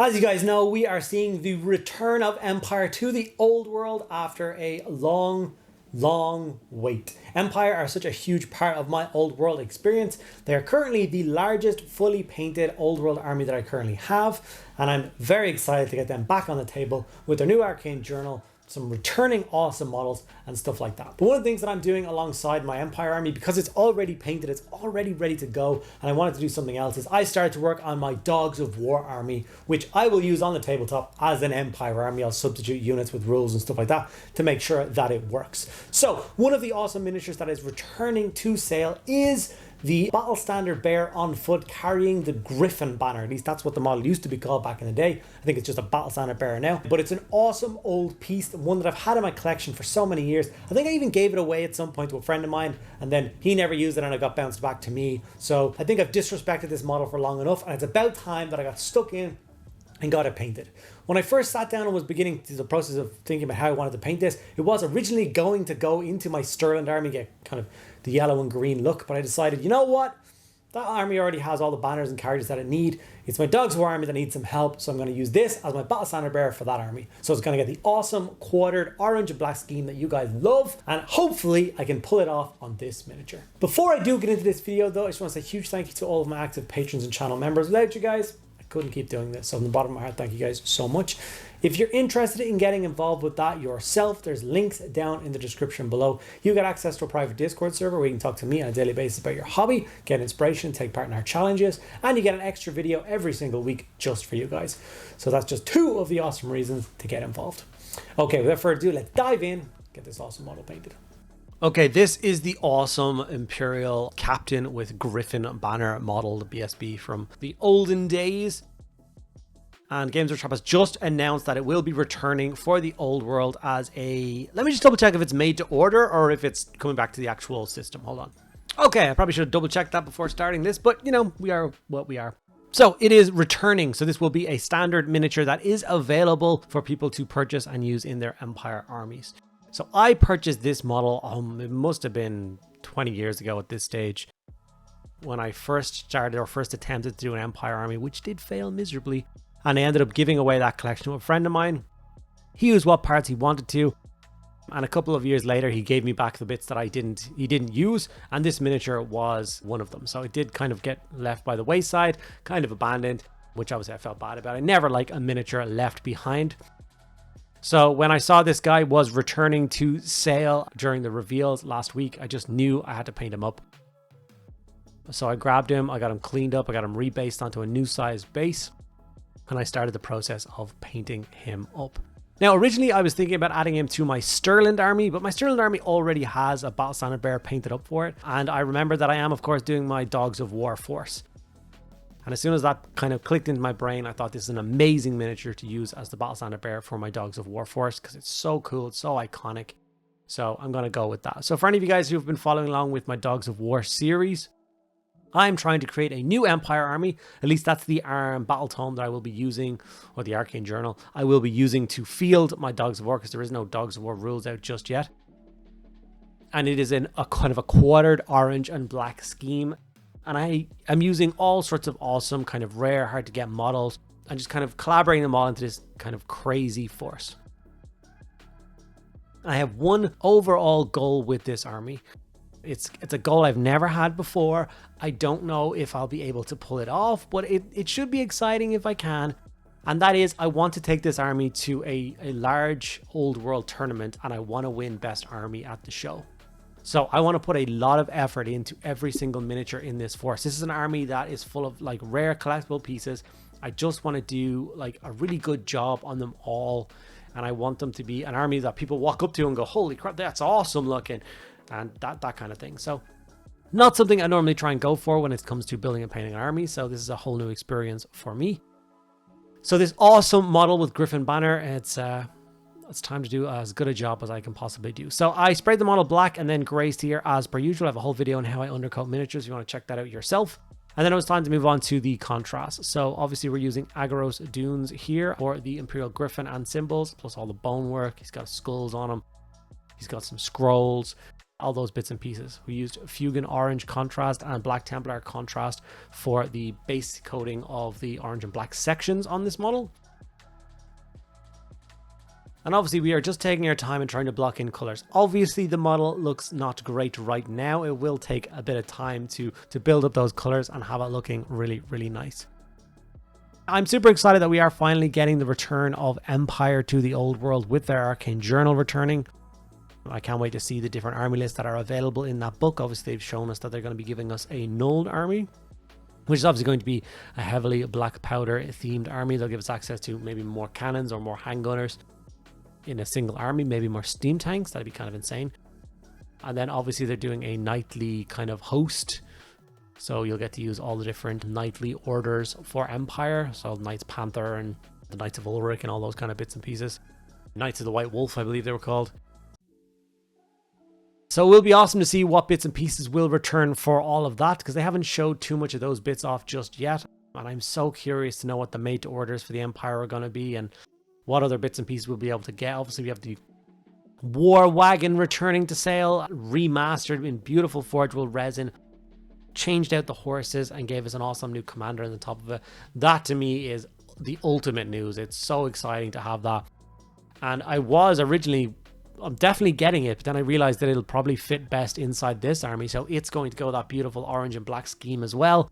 As you guys know, we are seeing the return of Empire to the old world after a long wait. Empire are such a huge part of my old world experience. They are currently the largest fully painted old world army that I currently have, and I'm very excited to get them back on the table with their new arcane journal, some returning awesome models and stuff like that. But one of the things that I'm doing alongside my Empire army, because it's already painted, it's already ready to go, and I wanted to do something else, is I started to work on my Dogs of War army, which I will use on the tabletop as an Empire army. I'll substitute units with rules and stuff like that to make sure that it works. So one of the awesome miniatures that is returning to sale is the battle standard bear on foot carrying the Griffin banner. At least that's what the model used to be called back in the day. I think it's just a battle standard bear now, but it's an awesome old piece, one that I've had in my collection for so many years. I think I even gave it away at some point to a friend of mine, and then he never used it and it got bounced back to me. So I think I've disrespected this model for long enough, and it's about time that I got stuck in and got it painted. When I first sat down and was beginning the process of thinking about how I wanted to paint this, it was originally going to go into my Stirland army, get kind of the yellow and green look, but I decided, you know what? That army already has all the banners and characters that it need. It's my Dogs of War army that needs some help, so I'm going to use this as my battle standard bearer for that army. So it's going to get the awesome quartered orange and black scheme that you guys love, and hopefully I can pull it off on this miniature. Before I do get into this video though, I just want to say a huge thank you to all of my active patrons and channel members. Without you guys, couldn't keep doing this. So from the bottom of my heart, thank you guys so much. If you're interested in getting involved with that yourself, there's links down in the description below. You get access to a private Discord server where you can talk to me on a daily basis about your hobby, get inspiration, take part in our challenges, and you get an extra video every single week just for you guys. So that's just two of the awesome reasons to get involved. Okay, without further ado, let's dive in, get this awesome model painted. Okay, this is the awesome Imperial Captain with Griffin banner model, the BSB from the olden days. And Games Workshop has just announced that it will be returning for the old world as a... Let me just double check if it's made to order or if it's coming back to the actual system. Hold on. Okay, I probably should have double checked that before starting this, but you know, we are what we are. So it is returning. So this will be a standard miniature that is available for people to purchase and use in their Empire armies. So I purchased this model, it must have been 20 years ago at this stage, when I first started or first attempted to do an Empire army, which did fail miserably. And I ended up giving away that collection to a friend of mine. He used what parts he wanted to. And a couple of years later, he gave me back the bits that he didn't use. And this miniature was one of them. So it did kind of get left by the wayside, kind of abandoned, which obviously I felt bad about. I never like a miniature left behind. So when I saw this guy was returning to sale during the reveals last week, I just knew I had to paint him up. So I grabbed him, I got him cleaned up, I got him rebased onto a new size base, and I started the process of painting him up. Now, originally I was thinking about adding him to my Stirland army, but my Stirland army already has a battle standard bear painted up for it. And I remember that I am, of course, doing my Dogs of War force. And as soon as that kind of clicked into my brain, I thought this is an amazing miniature to use as the battle standard bearer for my Dogs of War force because it's so cool, it's so iconic. So I'm going to go with that. So for any of you guys who've been following along with my Dogs of War series, I'm trying to create a new Empire army. At least that's the battle tome that I will be using, or the arcane journal I will be using to field my Dogs of War, because there is no Dogs of War rules out just yet. And it is in a kind of a quartered orange and black scheme. And I am using all sorts of awesome, kind of rare, hard to get models and just kind of collaborating them all into this kind of crazy force. I have one overall goal with this army. It's a goal I've never had before. I don't know if I'll be able to pull it off, but it should be exciting if I can. And that is, I want to take this army to a large old world tournament, and I want to win best army at the show. So I want to put a lot of effort into every single miniature in this force. This is an army that is full of like rare collectible pieces. I just want to do like a really good job on them all. And I want them to be an army that people walk up to and go, holy crap, that's awesome looking. And that kind of thing. So not something I normally try and go for when it comes to building and painting an army. So this is a whole new experience for me. So this awesome model with Griffin banner, it's time to do as good a job as I can possibly do. So I sprayed the model black and then grazed here as per usual. I have a whole video on how I undercoat miniatures if you want to check that out yourself. And then it was time to move on to the contrast. So obviously we're using Agaros Dunes here for the Imperial Griffin and symbols, plus all the bone work. He's got skulls on him. He's got some scrolls. all those bits and pieces. We used Fugan Orange contrast and Black Templar contrast for the base coating of the orange and black sections on this model. And obviously we are just taking our time and trying to block in colors. Obviously the model looks not great right now. It will take a bit of time to build up those colors and have it looking really, really nice. I'm super excited that we are finally getting the return of Empire to the old world with their Arcane Journal returning. I can't wait to see the different army lists that are available in that book. Obviously they've shown us that they're going to be giving us a Nulled army, which is obviously going to be a heavily black powder themed army. They'll give us access to maybe more cannons or more handgunners in a single army, maybe more steam tanks. That'd be kind of insane. And then obviously they're doing a nightly kind of host, so you'll get to use all the different nightly orders for Empire. So Knights Panther and the Knights of Ulrich and all those kind of bits and pieces. Knights of the White Wolf, I believe they were called. So it will be awesome to see what bits and pieces will return for all of that, because they haven't showed too much of those bits off just yet. And I'm so curious to know what the made to orders for the Empire are going to be and what other bits and pieces we'll be able to get. Obviously we have the War Wagon returning to sale, remastered in beautiful forgeable resin, changed out the horses and gave us an awesome new commander on the top of it. That to me is the ultimate news. It's so exciting to have that. And I'm definitely getting it, but then I realized that it'll probably fit best inside this army, so it's going to go that beautiful orange and black scheme as well,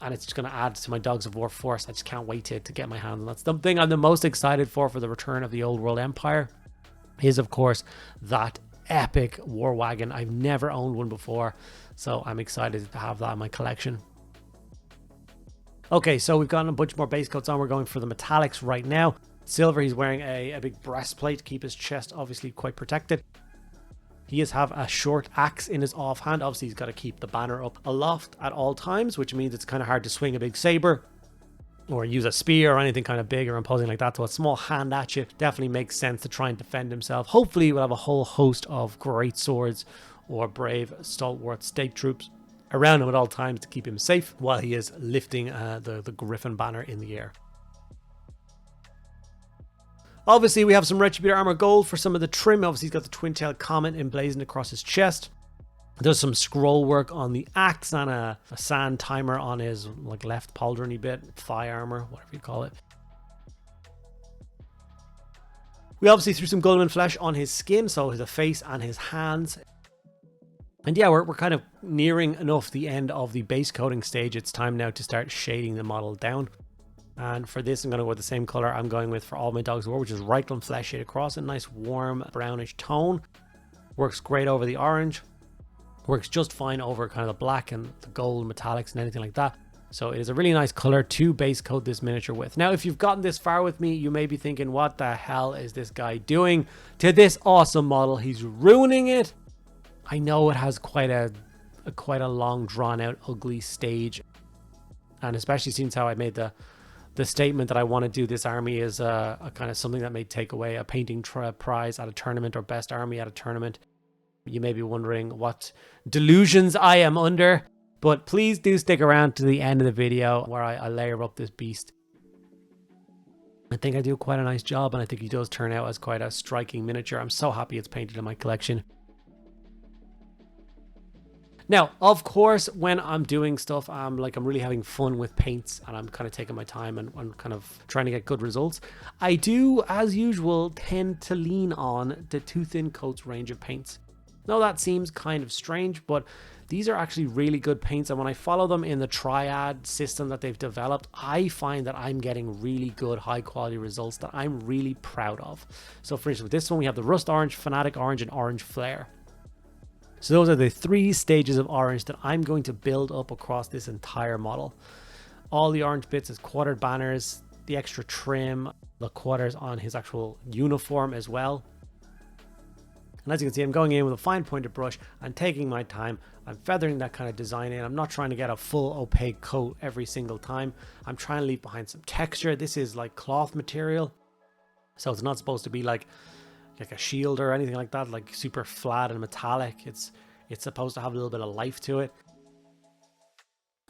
and it's just going to add to my Dogs of War force. I just can't wait to get my hands on. That's the thing I'm the most excited for the return of the old world Empire, is of course that epic war wagon. I've never owned one before, so I'm excited to have that in my collection. Okay, so we've gotten a bunch more base coats on. We're going for the metallics right now. Silver, he's wearing a big breastplate to keep his chest obviously quite protected. He has a short axe in his offhand. Obviously he's got to keep the banner up aloft at all times, which means it's kind of hard to swing a big saber or use a spear or anything kind of big or imposing like that. So a small hand at you definitely makes sense to try and defend himself. Hopefully we'll have a whole host of great swords or brave stalwart state troops around him at all times to keep him safe while he is lifting the Griffin banner in the air. Obviously, we have some Retributor Armor Gold for some of the trim. Obviously, he's got the Twin-Tailed Comet emblazoned across his chest. There's some scroll work on the axe and a sand timer on his left pauldrony bit, thigh armor, whatever you call it. We obviously threw some Guilliman flesh on his skin, so his face and his hands. And yeah, we're kind of nearing enough the end of the base coating stage. It's time now to start shading the model down. And for this, I'm going to go with the same color I'm going with for all my Dogs of War, which is Reikland Flesh shade across. A nice warm brownish tone. Works great over the orange. Works just fine over kind of the black and the gold metallics and anything like that. So it is a really nice color to base coat this miniature with. Now, if you've gotten this far with me, you may be thinking, what the hell is this guy doing to this awesome model? He's ruining it. I know it has quite a long, drawn out, ugly stage. And especially since how I made the statement that I want to do this army is a kind of something that may take away a painting prize at a tournament or best army at a tournament. You may be wondering what delusions I am under, but please do stick around to the end of the video where I layer up this beast. I think I do quite a nice job, and I think he does turn out as quite a striking miniature. I'm so happy it's painted in my collection. Now, of course, when I'm doing stuff, I'm really having fun with paints and I'm kind of taking my time and kind of trying to get good results. I do, as usual, tend to lean on the Too Thin Coats range of paints. Now, that seems kind of strange, but these are actually really good paints. And when I follow them in the triad system that they've developed, I find that I'm getting really good, high quality results that I'm really proud of. So for instance, with this one, we have the Rust Orange, Fanatic Orange, and Orange Flare. So those are the 3 stages of orange that I'm going to build up across this entire model. All the orange bits as quartered banners, the extra trim, the quarters on his actual uniform as well. And as you can see, I'm going in with a fine pointed brush and taking my time. I'm feathering that kind of design in. I'm not trying to get a full opaque coat every single time. I'm trying to leave behind some texture. This is like cloth material, so it's not supposed to be like a shield or anything like that, like super flat and metallic. It's supposed to have a little bit of life to it.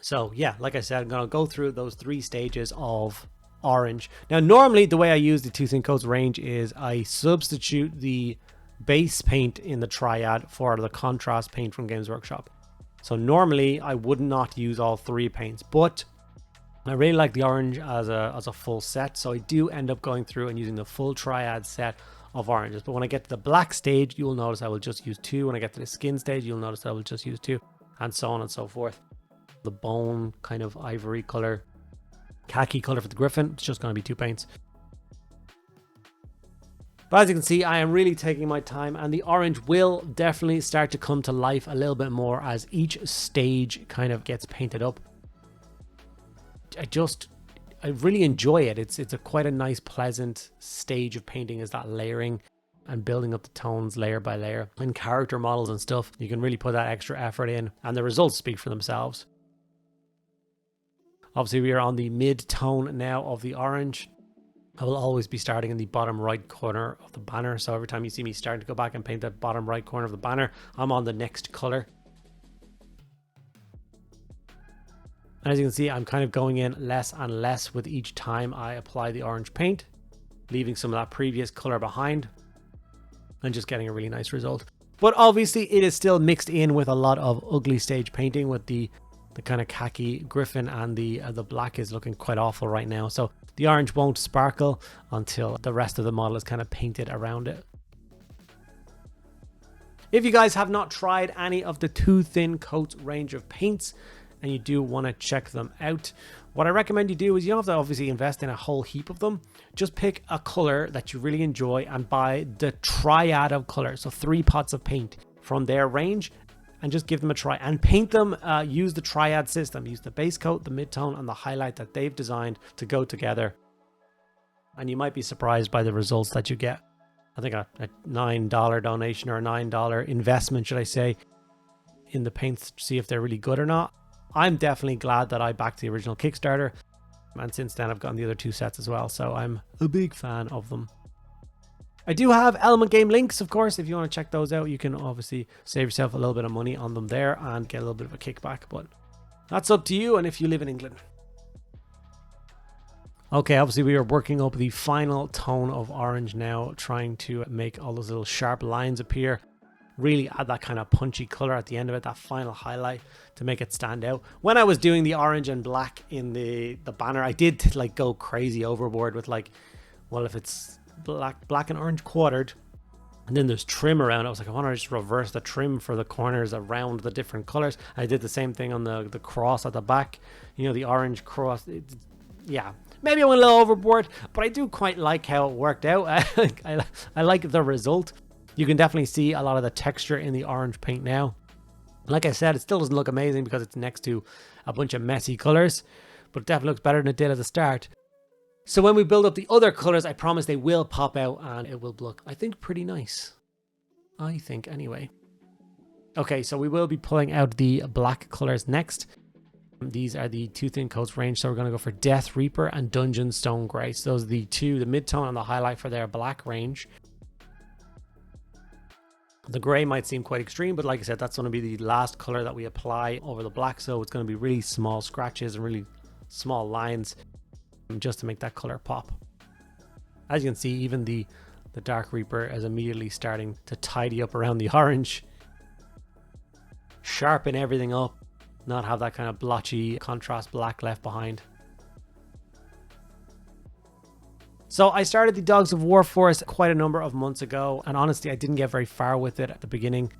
So yeah, like I said, I'm going to go through those 3 stages of orange. Now, normally the way I use the Too Thin Coats range is I substitute the base paint in the triad for the contrast paint from Games Workshop. So normally I would not use all 3 paints, but I really like the orange as a full set, so I do end up going through and using the full triad set of oranges. But when I get to the black stage, you'll notice I will just use 2. When I get to the skin stage, you'll notice I will just use 2, and so on and so forth. The bone kind of ivory color, khaki color for the griffin, it's just going to be 2 paints. But as you can see, I am really taking my time, and the orange will definitely start to come to life a little bit more as each stage kind of gets painted up. I really enjoy it. It's quite a nice, pleasant stage of painting, is that layering and building up the tones layer by layer. In character models and stuff, you can really put that extra effort in, and the results speak for themselves. Obviously, we are on the mid-tone now of the orange. I will always be starting in the bottom right corner of the banner, so every time you see me starting to go back and paint the bottom right corner of the banner, I'm on the next color. And as you can see, I'm kind of going in less and less with each time I apply the orange paint, leaving some of that previous color behind and just getting a really nice result. But obviously it is still mixed in with a lot of ugly stage painting, with the kind of khaki griffin, and the black is looking quite awful right now. So the orange won't sparkle until the rest of the model is kind of painted around it. If you guys have not tried any of the Too Thin Coats range of paints, and you do want to check them out, what I recommend you do is, you don't have to obviously invest in a whole heap of them. Just pick a color that you really enjoy and buy the triad of colors, so 3 pots of paint from their range, and just give them a try and paint them. Use the triad system, use the base coat, the mid-tone, and the highlight that they've designed to go together, and you might be surprised by the results that you get. I think a $9 donation, or a $9 investment, should I say, in the paints to see if they're really good or not. I'm definitely glad that I backed the original Kickstarter, and since then I've gotten the other 2 sets as well, so I'm a big fan of them. I do have Element Game links, of course. If you want to check those out, you can obviously save yourself a little bit of money on them there and get a little bit of a kickback, but that's up to you, and if you live in England. Okay, obviously we are working up the final tone of orange now, trying to make all those little sharp lines appear. Really add that kind of punchy color at the end of it, that final highlight, to make it stand out. When I was doing the orange and black in the banner, I did like go crazy overboard with like, well, if it's black and orange quartered, and then there's trim around it, I was like, I want to just reverse the trim for the corners around the different colors. I did the same thing on the cross at the back, you know, the orange cross. Yeah, maybe I went a little overboard, but I do quite like how it worked out. I like the result. You can definitely see a lot of the texture in the orange paint now. Like I said, it still doesn't look amazing because it's next to a bunch of messy colors, but it definitely looks better than it did at the start. So when we build up the other colors, I promise they will pop out and it will look, I think, pretty nice. I think, anyway. Okay, so we will be pulling out the black colors next. These are the Too Thin Coats range, so we're going to go for Death Reaper and Dungeon Stone Grey. So those are the 2, the mid-tone and the highlight for their black range. The grey might seem quite extreme, but like I said, that's going to be the last color that we apply over the black, so it's going to be really small scratches and really small lines just to make that color pop. As you can see, even the Dark Reaper is immediately starting to tidy up around the orange, sharpen everything up, not have that kind of blotchy contrast black left behind. So I started the Dogs of War Force quite a number of months ago, and honestly I didn't get very far with it at the beginning.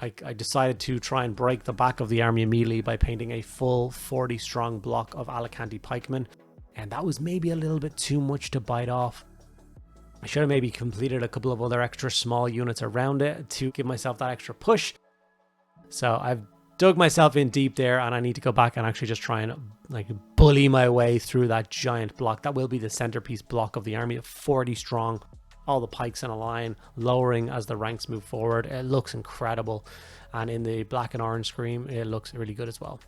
I decided to try and break the back of the army immediately by painting a full 40 strong block of Alicante pikemen, and that was maybe a little bit too much to bite off. I should have maybe completed a couple of other extra small units around it to give myself that extra push. So I've dug myself in deep there, and I need to go back and actually just try and like bully my way through that giant block. That will be the centerpiece block of the army of 40 strong, all the pikes in a line, lowering as the ranks move forward. It looks incredible, and in the black and orange screen it looks really good as well.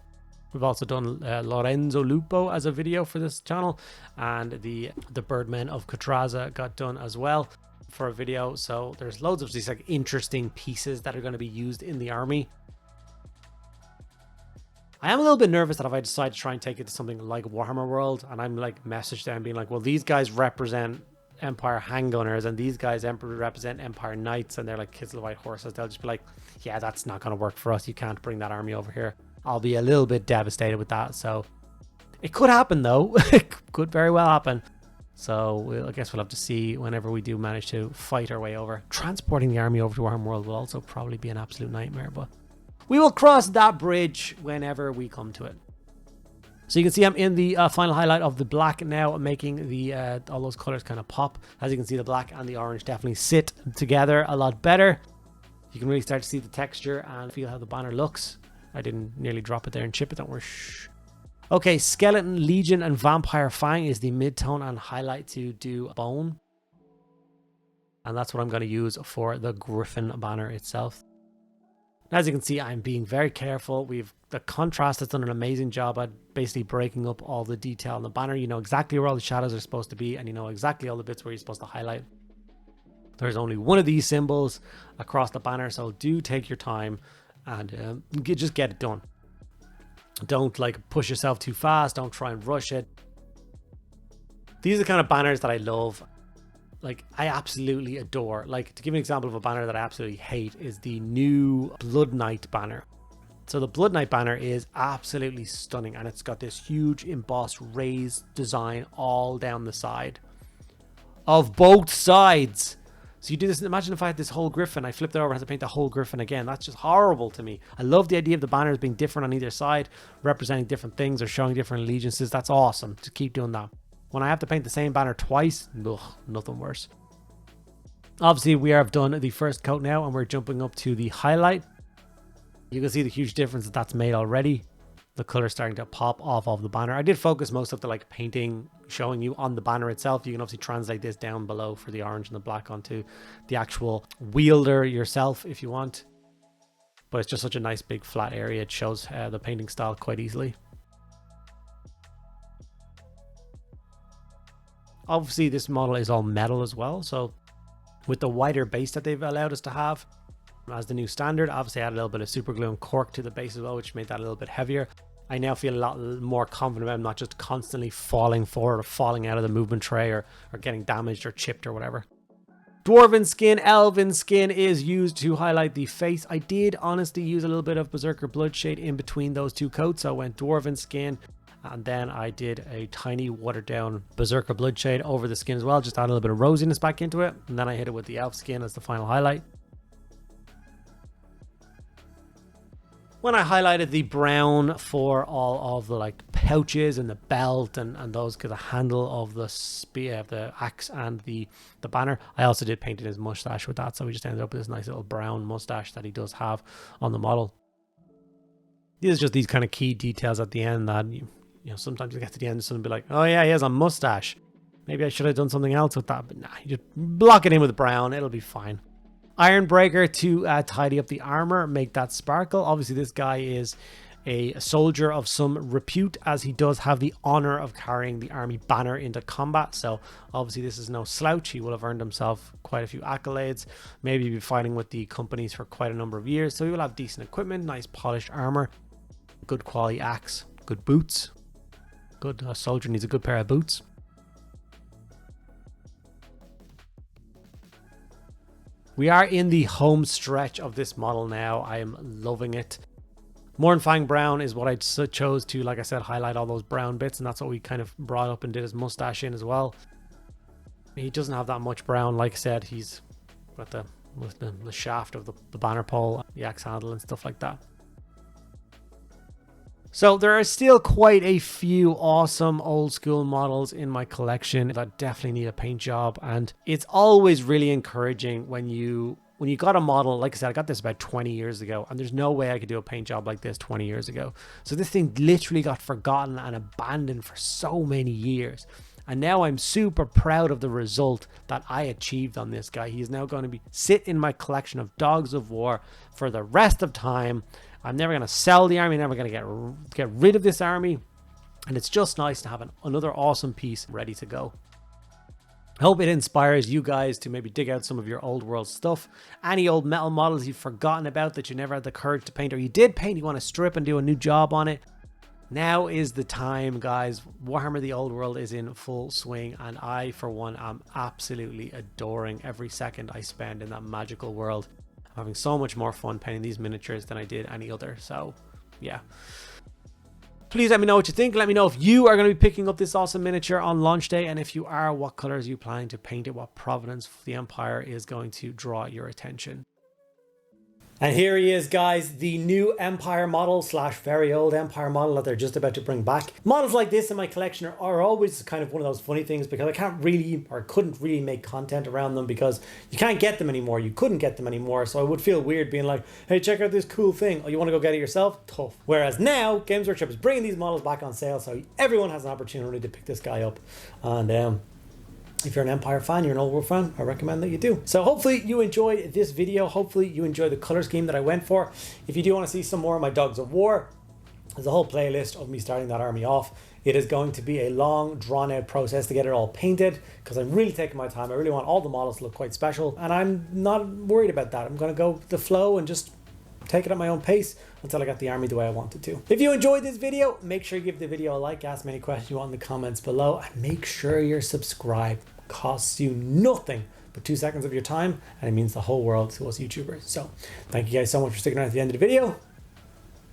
We've also done Lorenzo Lupo as a video for this channel, and the Birdmen of Catraza got done as well for a video. So there's loads of these like interesting pieces that are going to be used in the army. I am a little bit nervous that if I decide to try and take it to something like Warhammer World, and I'm like message them being like, well, these guys represent Empire handgunners, and these guys represent Empire knights, and they're like kids of the white horses. They'll just be like, yeah, that's not going to work for us. You can't bring that army over here. I'll be a little bit devastated with that. So it could happen though. It could very well happen. So I guess we'll have to see whenever we do manage to fight our way over. Transporting the army over to our world will also probably be an absolute nightmare, but we will cross that bridge whenever we come to it. So you can see I'm in the final highlight of the black now, making the all those colors kind of pop. As you can see, the black and the orange definitely sit together a lot better. You can really start to see the texture and feel how the banner looks. I didn't nearly drop it there and chip it, don't worry. Shh. Okay, Skeleton, Legion, and Vampire Fang is the mid-tone and highlight to do bone. And that's what I'm going to use for the Griffin banner itself. As you can see, I'm being very careful. The contrast has done an amazing job at basically breaking up all the detail in the banner. You know exactly where all the shadows are supposed to be, and you know exactly all the bits where you're supposed to highlight. There's only one of these symbols across the banner, so do take your time and just get it done. Don't like push yourself too fast. Don't try and rush it. These are the kind of banners that I love. Like, I absolutely adore. Like, to give an example of a banner that I absolutely hate is the new Blood Knight banner. So the Blood Knight banner is absolutely stunning, and it's got this huge embossed raised design all down the side of both sides. So you do this, imagine if I had this whole griffin, I flipped it over and had to paint the whole griffin again. That's just horrible to me. I love the idea of the banners being different on either side, representing different things or showing different allegiances. That's awesome. To keep doing that. When I have to paint the same banner twice, ugh, nothing worse. Obviously, we have done the first coat now, and we're jumping up to the highlight. You can see the huge difference that's made already. The color starting to pop off of the banner. I did focus most of the like painting showing you on the banner itself. You can obviously translate this down below for the orange and the black onto the actual wielder yourself if you want. But it's just such a nice big flat area. It shows the painting style quite easily. Obviously, this model is all metal as well. So with the wider base that they've allowed us to have as the new standard, obviously I add a little bit of super glue and cork to the base as well, which made that a little bit heavier. I now feel a lot more confident about not just constantly falling forward or falling out of the movement tray or getting damaged or chipped or whatever. Dwarven skin, elven skin is used to highlight the face. I did honestly use a little bit of Berserker Bloodshade in between those two coats. So I went Dwarven skin, and then I did a tiny watered down Berserker Bloodshade over the skin as well. Just add a little bit of rosiness back into it. And then I hit it with the elf skin as the final highlight. When I highlighted the brown for all of the like pouches and the belt and those, because the handle of the spear, the axe and the banner, I also did paint his mustache with that. So we just ended up with this nice little brown mustache that he does have on the model. These are just these kind of key details at the end that you know, sometimes you get to the end and someone be like, oh yeah, he has a mustache. Maybe I should have done something else with that, but nah, you just block it in with brown. It'll be fine. Ironbreaker to tidy up the armor, make that sparkle. Obviously, this guy is a soldier of some repute, as he does have the honor of carrying the army banner into combat. So obviously, this is no slouch. He will have earned himself quite a few accolades. Maybe be fighting with the companies for quite a number of years. So he will have decent equipment, nice polished armor, good quality axe, good boots. Good soldier needs a good pair of boots. We are in the home stretch of this model now. I am loving it. Mornfang Brown is what I chose to, like I said, highlight all those brown bits, and that's what we kind of brought up and did his mustache in as well. He doesn't have that much brown. Like I said, he's got the shaft of the banner pole, the axe handle and stuff like that. So there are still quite a few awesome old school models in my collection that definitely need a paint job, and it's always really encouraging when you got a model. Like I said, I got this about 20 years ago, and there's no way I could do a paint job like this 20 years ago. So this thing literally got forgotten and abandoned for so many years. And now I'm super proud of the result that I achieved on this guy. He is now going to sit in my collection of Dogs of War for the rest of time. I'm never going to sell the army, never going to get rid of this army. And it's just nice to have another awesome piece ready to go. I hope it inspires you guys to maybe dig out some of your old world stuff. Any old metal models you've forgotten about that you never had the courage to paint, or you did paint, you want to strip and do a new job on it. Now is the time, guys. Warhammer the Old World is in full swing, and I, for one, am absolutely adoring every second I spend in that magical world. I'm having so much more fun painting these miniatures than I did any other, so yeah. Please let me know what you think. Let me know if you are going to be picking up this awesome miniature on launch day, and if you are, what colors are you planning to paint it, what provenance of the Empire is going to draw your attention. And here he is, guys, the new Empire model slash very old Empire model that they're just about to bring back. Models like this in my collection are always kind of one of those funny things, because I can't really, or couldn't really make content around them because you can't get them anymore. You couldn't get them anymore. So I would feel weird being like, hey, check out this cool thing. Oh, you want to go get it yourself? Tough. Whereas now, Games Workshop is bringing these models back on sale, so everyone has an opportunity to pick this guy up. And if you're an Empire fan, you're an Old World fan, I recommend that you do. So hopefully you enjoyed this video. Hopefully you enjoy the color scheme that I went for. If you do want to see some more of my Dogs of War, there's a whole playlist of me starting that army off. It is going to be a long, drawn-out process to get it all painted, because I'm really taking my time. I really want all the models to look quite special, and I'm not worried about that. I'm going to go with the flow and just take it at my own pace until I got the army the way I want it to. If you enjoyed this video, make sure you give the video a like, ask me any questions you want in the comments below, and make sure you're subscribed. Costs you nothing but 2 seconds of your time, and it means the whole world to us YouTubers. So thank you guys so much for sticking around at the end of the video. I'll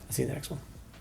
see you in the next one.